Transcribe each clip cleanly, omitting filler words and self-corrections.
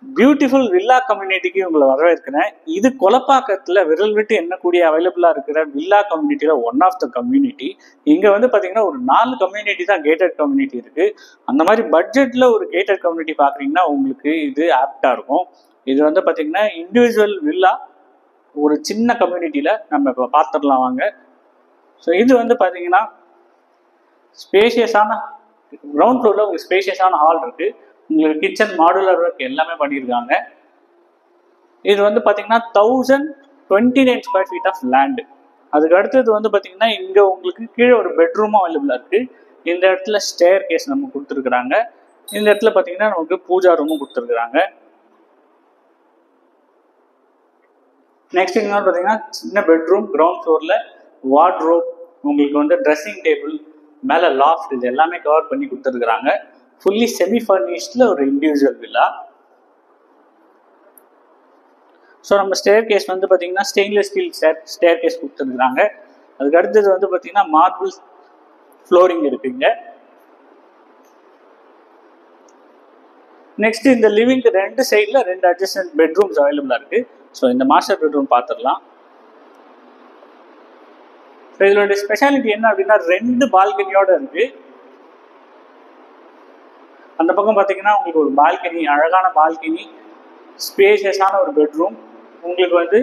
Beautiful villa கம்யூனிட்டிக்கு உங்களை வரவேற்கிறேன். இது கொலப்பாக்கத்தில் விரல் விட்டு எண்ணக்கூடிய அவைலபிளாக இருக்கிற வில்லா கம்யூனிட்டியில் ஒன் ஆஃப் த கம்யூனிட்டி. இங்கே வந்து பார்த்தீங்கன்னா ஒரு 4 கம்யூனிட்டி தான் கேட்டட் கம்யூனிட்டி இருக்குது. அந்த மாதிரி பட்ஜெட்டில் ஒரு கேட்டட் கம்யூனிட்டி பார்க்குறீங்கன்னா உங்களுக்கு இது ஆப்டாக இருக்கும். இது வந்து பார்த்தீங்கன்னா இண்டிவிஜுவல் வில்லா ஒரு சின்ன கம்யூனிட்டியில் நம்ம இப்போ பார்த்துடலாம் வாங்க. ஸோ இது வந்து பார்த்தீங்கன்னா ஸ்பேஷியஸான கிரவுண்ட் ஃப்ளோரில் உங்களுக்கு ஸ்பேஷியஸான ஹால் இருக்குது. உங்களுக்கு கிச்சன் மாடுலர் ஒர்க் எல்லாமே பண்ணியிருக்காங்க. இது வந்து பார்த்தீங்கன்னா 1029 ஸ்கொயர் ஃபீட் ஆஃப் லேண்டு. அதுக்கு அடுத்தது வந்து பார்த்தீங்கன்னா இங்கே உங்களுக்கு கீழே ஒரு பெட்ரூமும் அவைலபிளாக இருக்குது. இந்த இடத்துல ஸ்டேர் கேஸ் நம்ம கொடுத்துருக்குறாங்க. இந்த இடத்துல பார்த்தீங்கன்னா நமக்கு பூஜா ரூமும் கொடுத்துருக்குறாங்க. நெக்ஸ்ட் இங்கே பார்த்தீங்கன்னா சின்ன பெட்ரூம், கிரவுண்ட் ஃப்ளோரில் வார்ட்ரோப், உங்களுக்கு வந்து ட்ரெஸ்ஸிங் டேபிள், மேலே லாஃப்ட், இது எல்லாமே கவர் பண்ணி கொடுத்துருக்குறாங்க. ஃபுல்லி செமி ஃபர்னிஷ்டில் ஒரு இண்டிவிஜுவல் வில்லா. ஸோ நம்ம ஸ்டேர் கேஸ் வந்து பார்த்தீங்கன்னா ஸ்டெயின்லெஸ் ஸ்டீல் ஸ்டேர் கேஸ் கொடுத்துருக்குறாங்க. அதுக்கு அடுத்தது வந்து பார்த்தீங்கன்னா மார்பிள் ஃப்ளோரிங் இருக்குங்க. நெக்ஸ்ட் இந்த லிவிங்க்கு 2 சைடில் 2 அட்ஜஸ்டன்ட் பெட்ரூம்ஸ் அவைலபிளாக இருக்குது. ஸோ இந்த மாஸ்டர் பெட்ரூம் பார்த்துடலாம். ஸோ இதோட ஸ்பெஷாலிட்டி என்ன அப்படின்னா 2 பால்கனியோடு இருக்குது. அந்த பக்கம் பார்த்தீங்கன்னா உங்களுக்கு ஒரு பால்கனி, அழகான பால்கனி, ஸ்பேஷியஸான ஒரு பெட்ரூம். உங்களுக்கு வந்து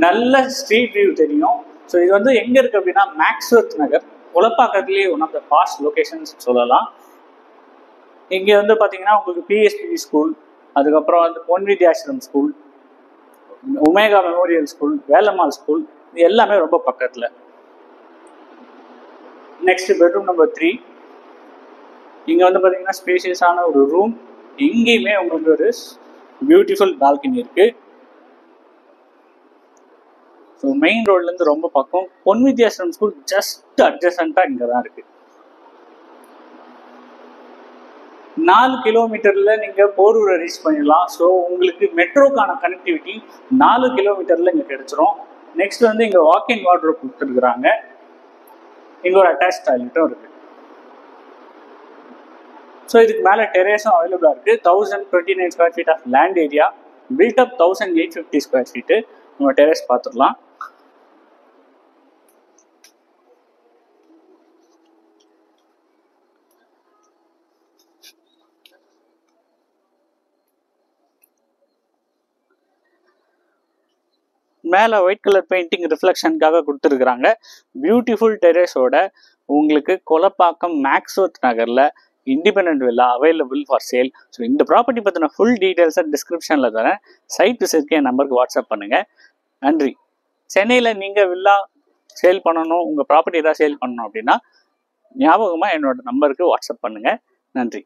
நல்ல ஸ்ட்ரீட் வியூ தெரியும். ஸோ இது வந்து எங்கே இருக்குது அப்படின்னா மேக்ஸ்வர்த் நகர், கொலப்பாக்கத்துலேயே one of the fast locations சொல்லலாம். இங்கே வந்து பார்த்தீங்கன்னா உங்களுக்கு பிஎஸ்பி ஸ்கூல், அதுக்கப்புறம் வந்து பொன் Vidyashram school, omega memorial school, Velammal school, இது எல்லாமே ரொம்ப பக்கத்தில். Next bedroom number 3. இங்கே வந்து பார்த்தீங்கன்னா ஸ்பேஷியஸான ஒரு ரூம். இங்கேயுமே உங்களுக்கு ஒரு பியூட்டிஃபுல் பால்கனி இருக்குது. ஸோ மெயின் ரோட்லேருந்து ரொம்ப பக்கம். பொன் வித்யாசிரம் ஸ்கூல் ஜஸ்ட் அட்ஜசண்ட்டாக இங்கே தான் இருக்குது. 4 கிலோமீட்டரில் நீங்கள் போரூரை ரீச் பண்ணிடலாம். ஸோ உங்களுக்கு மெட்ரோக்கான கனெக்டிவிட்டி 4 கிலோமீட்டரில் இங்கே கிடைச்சிரும். நெக்ஸ்ட் வந்து இங்கே வாக்கிங் வார்ட்ரோப் கொடுத்துருக்குறாங்க. இங்கே ஒரு அட்டாச் டாய்லெட்டும் இருக்குது. ஸோ இதுக்கு மேலே டெரேஸும் அவைலபிளாக இருக்குது. 1029 square feet of land area, built up 1850 square feet. நம்ம டெரேஸ் பார்த்துடலாம். மேலே ஒயிட் கலர் பெயிண்டிங் ரிஃப்ளெக்ஷனுக்காக கொடுத்துருக்குறாங்க. பியூட்டிஃபுல் டெரேஸோட உங்களுக்கு கொலப்பாக்கம் மேக்ஸ்வர்த் நகரில் independent villa available for sale. So இந்த ப்ராப்பர்ட்டி பற்றின ஃபுல் டீட்டெயில்ஸை டிஸ்கிரிப்ஷனில் தரேன். சைட் விசிட்க்கு என் நம்பருக்கு வாட்ஸ்அப் பண்ணுங்கள். நன்றி. சென்னையில் நீங்கள் வில்லா சேல் பண்ணணும், உங்கள் ப்ராப்பர்ட்டி ஏதாவது சேல் பண்ணணும் அப்படின்னா ஞாபகமாக என்னோட நம்பருக்கு வாட்ஸ்அப் பண்ணுங்கள். நன்றி.